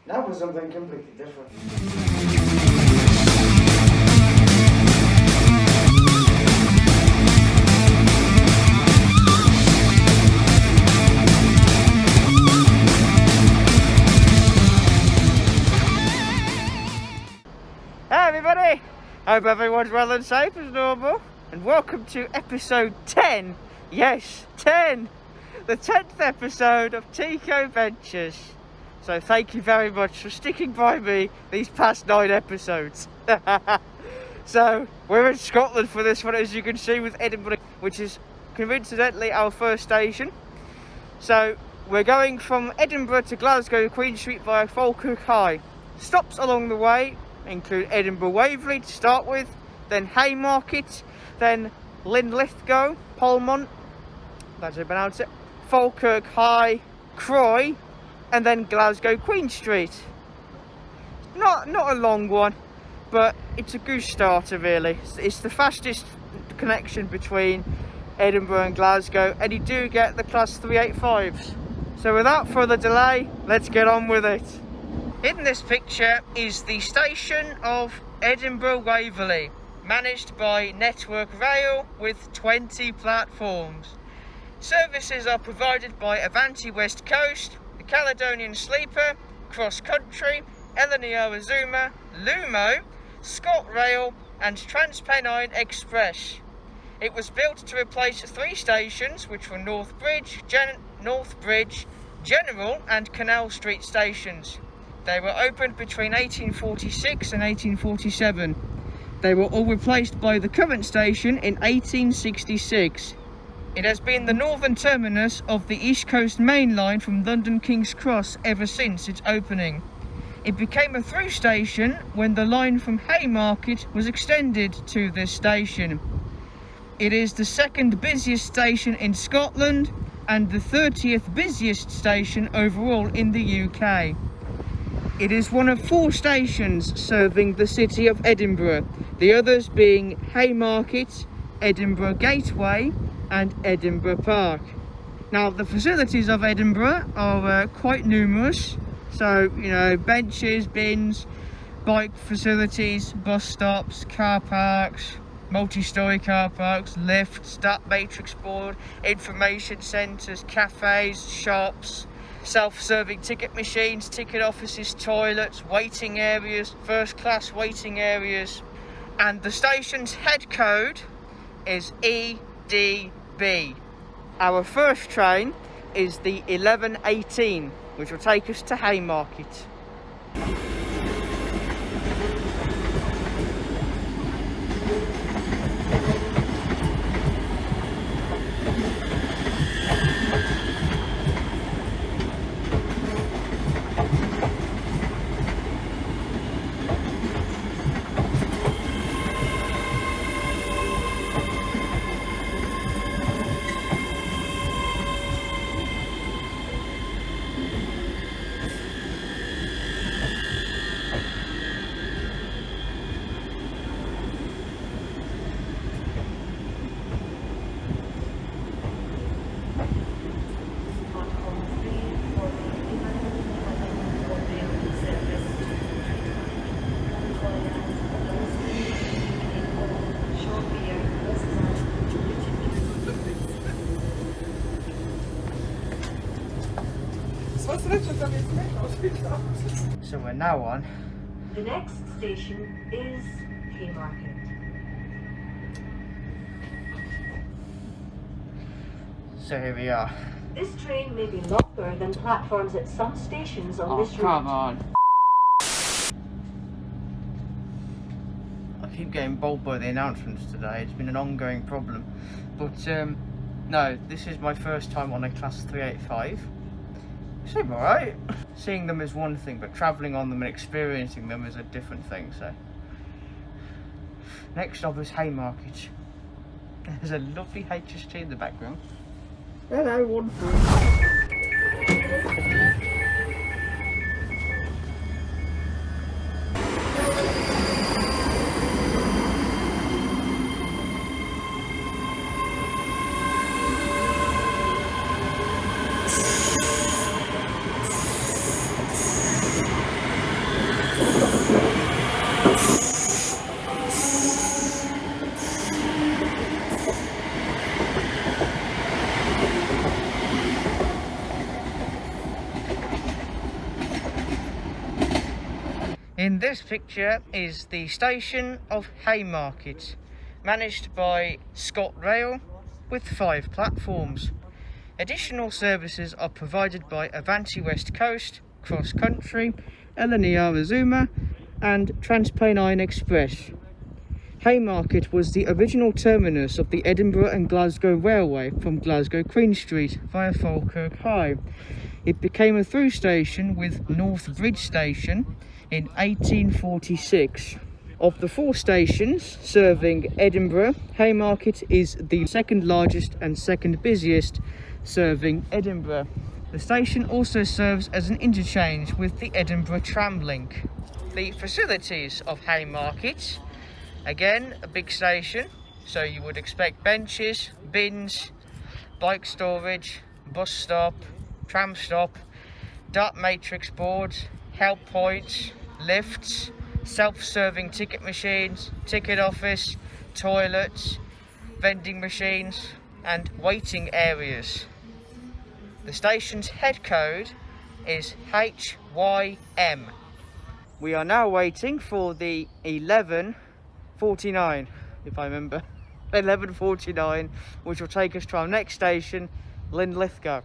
Now for something completely different. Hi everybody! Hope everyone's well and safe as normal, and welcome to episode 10. Yes, 10! The 10th episode of Tico Ventures. So thank you very much for sticking by me these past 9 episodes. So we're in Scotland for this one, as you can see, with Edinburgh, which is coincidentally our first station. So we're going from Edinburgh to Glasgow Queen Street via Falkirk High. Stops along the way include Edinburgh Waverley to start with, then Haymarket, then Linlithgow, Polmont, that's how you pronounce it, Falkirk High, Croy, and then Glasgow Queen Street. Not a long one, but it's a good starter really. It's the fastest connection between Edinburgh and Glasgow, and you do get the class 385s. So without further delay, let's get on with it. In this picture is the station of Edinburgh Waverley, managed by Network Rail with 20 platforms. Services are provided by Avanti West Coast, the Caledonian Sleeper, Cross Country, Eleanor Azuma, Lumo, ScotRail and TransPennine Express. It was built to replace 3 stations, which were North Bridge, General and Canal Street stations. They were opened between 1846 and 1847. They were all replaced by the current station in 1866. It has been the northern terminus of the East Coast Main Line from London King's Cross ever since its opening. It became a through station when the line from Haymarket was extended to this station. It is the 2nd busiest station in Scotland and the 30th busiest station overall in the UK. It is one of 4 stations serving the city of Edinburgh, the others being Haymarket, Edinburgh Gateway and Edinburgh Park. Now the facilities of Edinburgh are quite numerous, so benches, bins, bike facilities, bus stops, car parks, multi-storey car parks, lifts, data matrix board, information centres, cafes, shops, self-serving ticket machines, ticket offices, toilets, waiting areas, first class waiting areas, and the station's head code is EDB. Our first train is the 11:18, which will take us to Haymarket. So we're now on. The next station is Haymarket. So here we are. This train may be longer than platforms at some stations on this route. Come on. I keep getting bowled by the announcements today. It's been an ongoing problem. But no, this is my first time on a class 385. Seem alright. Seeing them is one thing, but travelling on them and experiencing them is a different thing. So next stop is Haymarket. There's a lovely HST in the background. Hello, wonderful. In this picture is the station of Haymarket, managed by ScotRail with 5 platforms. Additional services are provided by Avanti West Coast, Cross Country, Linlithgow Azuma and Transpennine Express. Haymarket was the original terminus of the Edinburgh and Glasgow Railway from Glasgow Queen Street via Falkirk High. It became a through station with North Bridge Station in 1846. Of the 4 stations serving Edinburgh, Haymarket is the second largest and second busiest serving Edinburgh. The station also serves as an interchange with the Edinburgh tram link. The facilities of Haymarket, again a big station, so you would expect benches, bins, bike storage, bus stop, tram stop, dot matrix boards, help points, lifts, self-serving ticket machines, ticket office, toilets, vending machines and waiting areas. The station's head code is HYM. We are now waiting for the 11:49, if I remember, 11:49, which will take us to our next station, Linlithgow.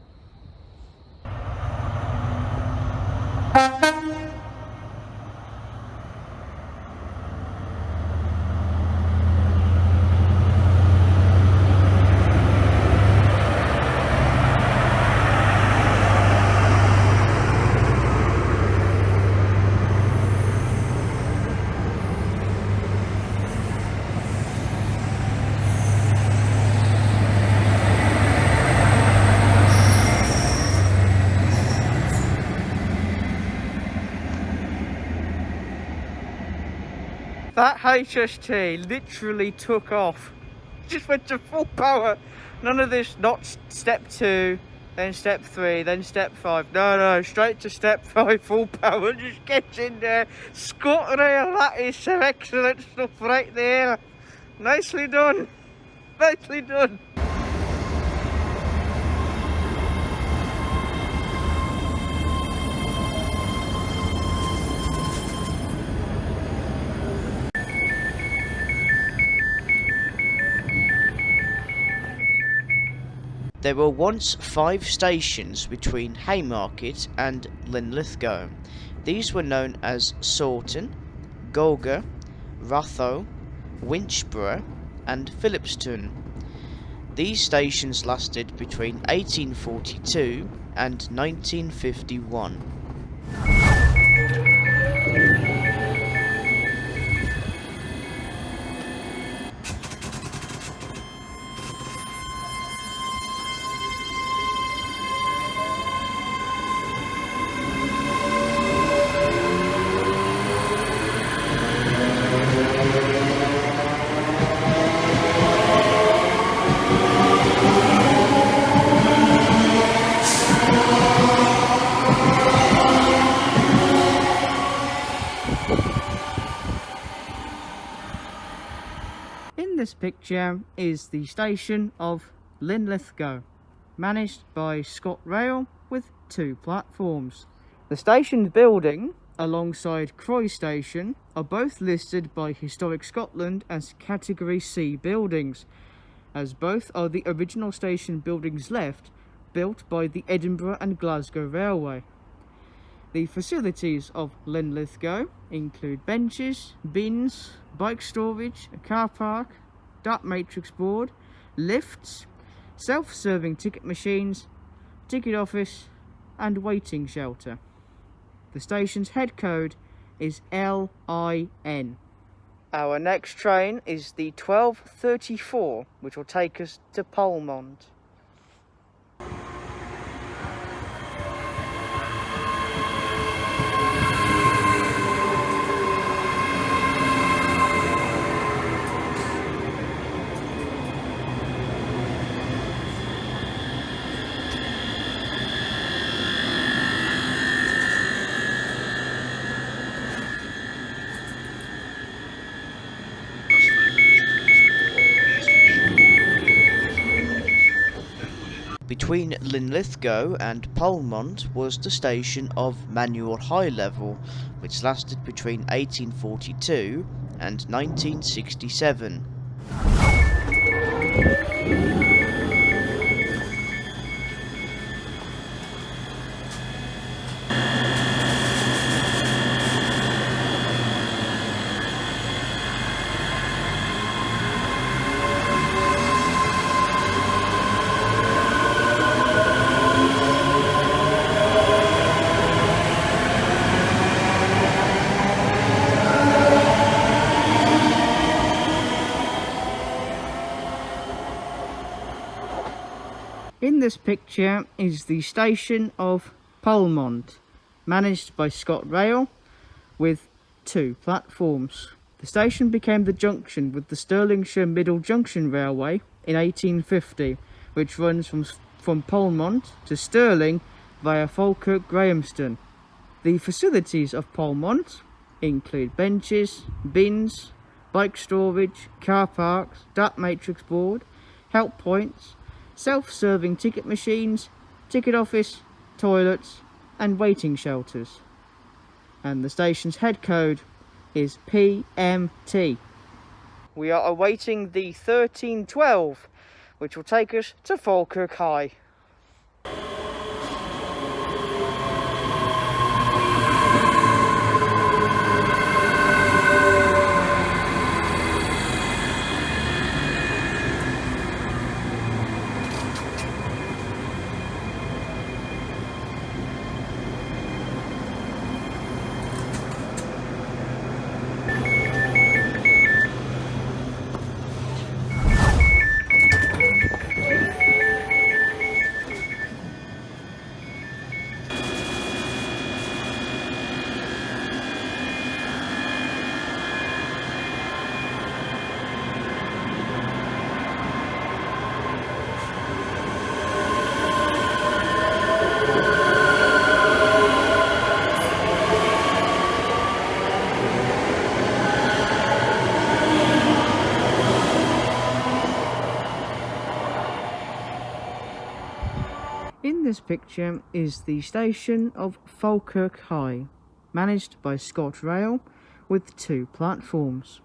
That HST literally took off. Just went to full power. None of this, not step 2, then step 3, then step 5. No, straight to step 5, full power. Just get in there. ScotRail, that is some excellent stuff right there. Nicely done. Nicely done. There were once 5 stations between Haymarket and Linlithgow. These were known as Sawton, Golga, Ratho, Winchborough and Phillipston. These stations lasted between 1842 and 1951. This picture is the station of Linlithgow, managed by ScotRail with 2 platforms. The station's building alongside Croy station are both listed by Historic Scotland as Category C buildings, as both are the original station buildings left, built by the Edinburgh and Glasgow Railway. The facilities of Linlithgow include benches, bins, bike storage, a car park, dot matrix board, lifts, self-serving ticket machines, ticket office and waiting shelter. The station's head code is LIN. Our next train is the 12:34, which will take us to Polmont. Between Linlithgow and Polmont was the station of manual high level, which lasted between 1842 and 1967. In this picture is the station of Polmont, managed by ScotRail with 2 platforms. The station became the junction with the Stirlingshire Middle Junction Railway in 1850, which runs from Polmont to Stirling via Falkirk Grahamston. The facilities of Polmont include benches, bins, bike storage, car parks, dot matrix board, help points, self-serving ticket machines, ticket office, toilets and waiting shelters. And the station's head code is PMT. We are awaiting the 1312, which will take us to Falkirk High. In this picture is the station of Falkirk High, managed by ScotRail with 2 platforms.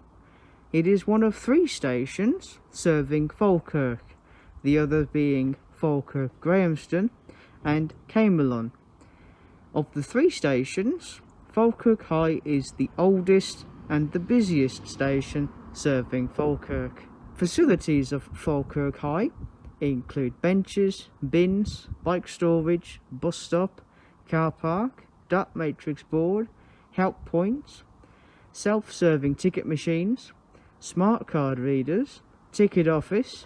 It is one of 3 stations serving Falkirk, the other being Falkirk Grahamston and Camelon. Of the 3 stations, Falkirk High is the oldest and the busiest station serving Falkirk. Facilities of Falkirk High include benches, bins, bike storage, bus stop, car park, dot matrix board, help points, self-serving ticket machines, smart card readers, ticket office,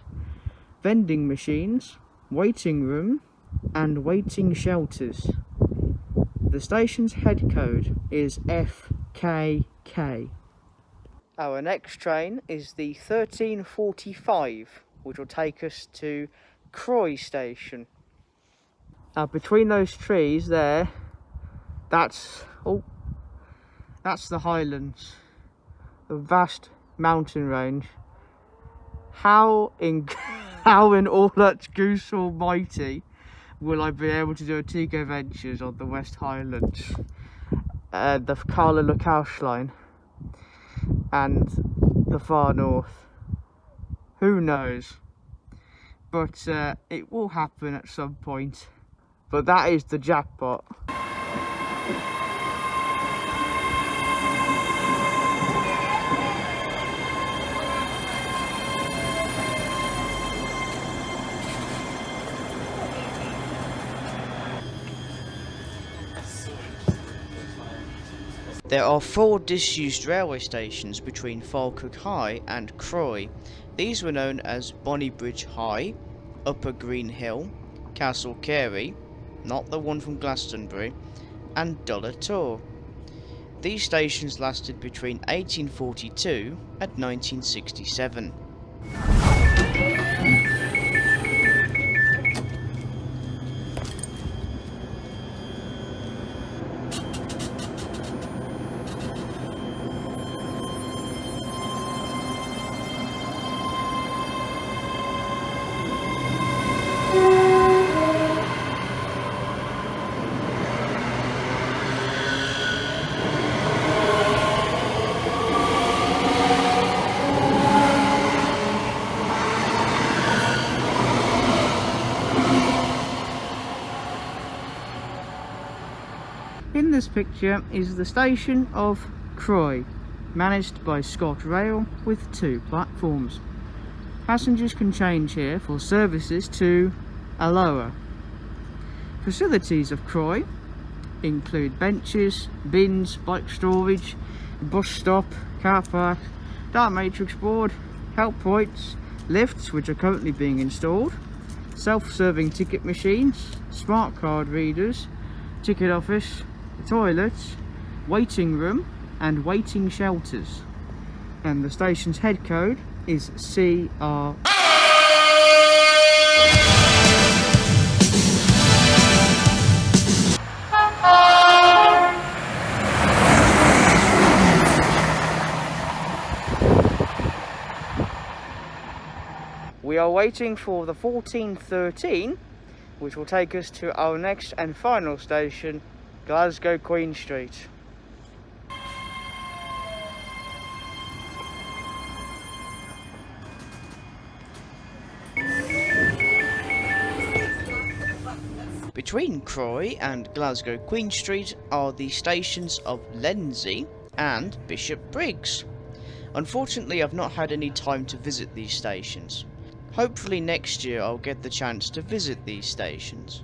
vending machines, waiting room and waiting shelters. The station's head code is FKK. Our next train is the 1345, which will take us to Croy station. Now between those trees there, that's the Highlands, a vast mountain range. How in all that goose almighty will I be able to do a Tico Ventures on the West Highlands, the Carla Lacouche line and the far north? Who knows? But it will happen at some point. But that is the jackpot. There are 4 disused railway stations between Falkirk High and Croy. These were known as Bonnybridge High, Upper Green Hill, Castle Carey, not the one from Glastonbury, and Dulla Tor. These stations lasted between 1842 and 1967. picture is the station of Croy, managed by ScotRail with 2 platforms. Passengers can change here for services to Alloa. Facilities of Croy include benches, bins, bike storage, bus stop, car park, dark matrix board, help points, lifts which are currently being installed, self-serving ticket machines, smart card readers, ticket office, toilets, waiting room and waiting shelters. And the station's head code is CR. We are waiting for the 1413, which will take us to our next and final station, Glasgow Queen Street. Between Croy and Glasgow Queen Street are the stations of Lenzie and Bishop Briggs. Unfortunately, I've not had any time to visit these stations. Hopefully next year I'll get the chance to visit these stations.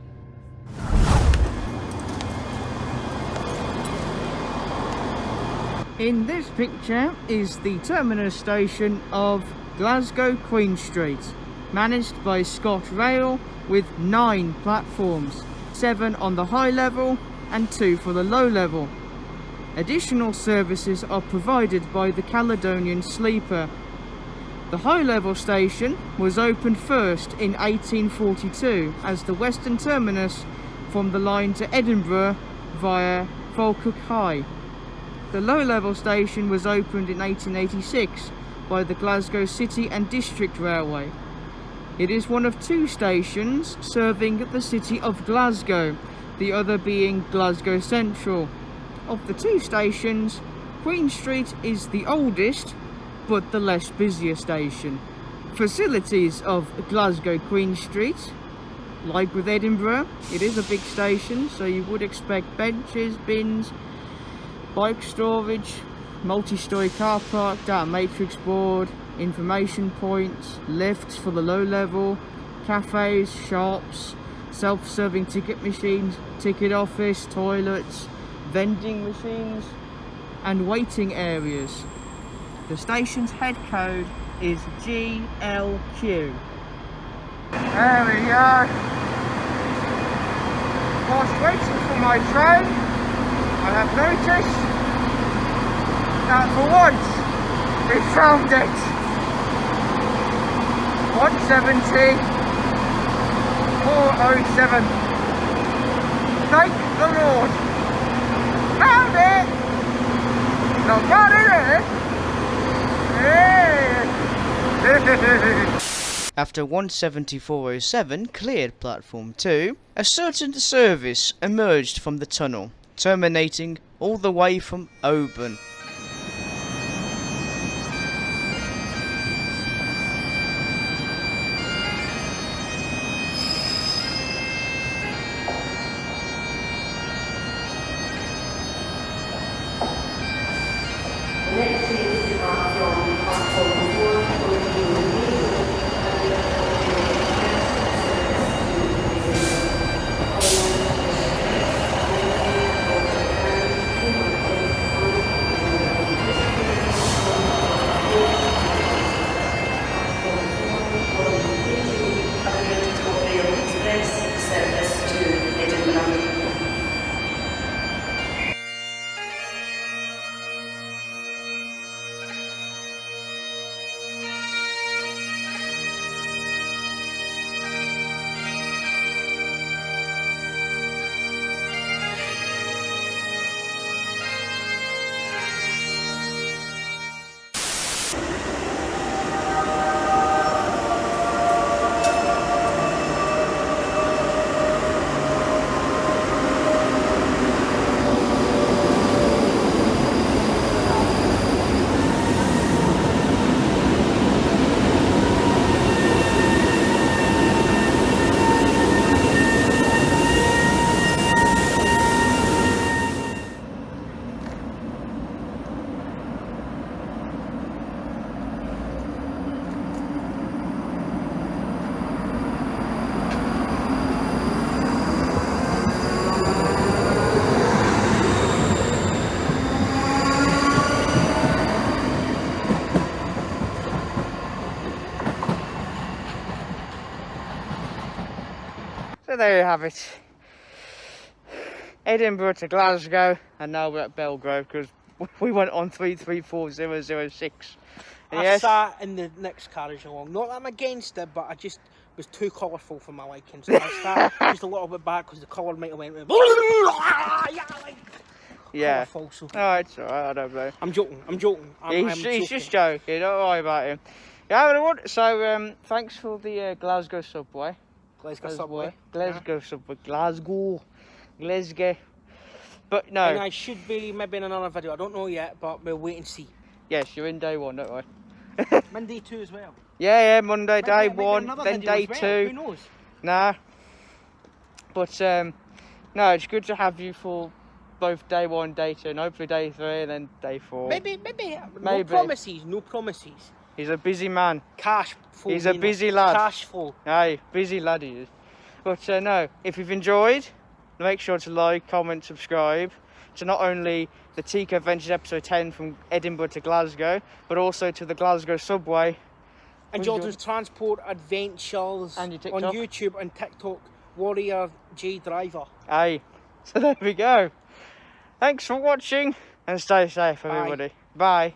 In this picture is the terminus station of Glasgow Queen Street, managed by ScotRail with 9 platforms, 7 on the high level and 2 for the low level. Additional services are provided by the Caledonian Sleeper. The high level station was opened first in 1842 as the western terminus from the line to Edinburgh via Falkirk High. The low level station was opened in 1886 by the Glasgow City and District Railway. It is one of 2 stations serving the city of Glasgow, the other being Glasgow Central. Of the 2 stations, Queen Street is the oldest but the less busier station. Facilities of Glasgow Queen Street, like with Edinburgh, it is a big station, so you would expect benches, bins, bike storage, multi-storey car park, dark matrix board, information points, lifts for the low level, cafes, shops, self-serving ticket machines, ticket office, toilets, vending machines and waiting areas. The station's head code is GLQ. There we go. Whilst waiting for my train, I have noticed that for once we found it. 170 407. Thank the Lord. Found it. Not got it. After 174.07 cleared platform 2, a certain service emerged from the tunnel, terminating all the way from Oban. there you have it. Edinburgh to Glasgow, and now we're at Belgrove because we went on 334006. I sat in the next carriage along. Not that I'm against it, but I just was too colourful for my liking. So I sat just a little bit back because the colour might have went with yeah. Colourful, so. Oh, it's alright, I don't know. I'm joking. He's just joking, don't worry about him. Yeah, so thanks for the Glasgow subway. Glasgow subway. Glasgow subway. Glasgow. But no. And I should be maybe in another video. I don't know yet, but we'll wait and see. Yes, you're in day one, don't worry. Monday 2 as well. Yeah, Monday, day Maybe one, another then video day as well. two. Who knows? Nah. But no, it's good to have you for both day one, day two, and hopefully day three, and then day four. Maybe. No promises. He's a busy man. Cash flow. He's a busy lad. Cash flow. Aye, busy lad he is. But no, if you've enjoyed, make sure to like, comment, subscribe to not only the Tico Adventures episode 10 from Edinburgh to Glasgow, but also to the Glasgow subway. And Jordan's Transport Adventures And your on TikTok. YouTube and TikTok, Warrior J Driver. Aye. So there we go. Thanks for watching and stay safe, everybody. Bye.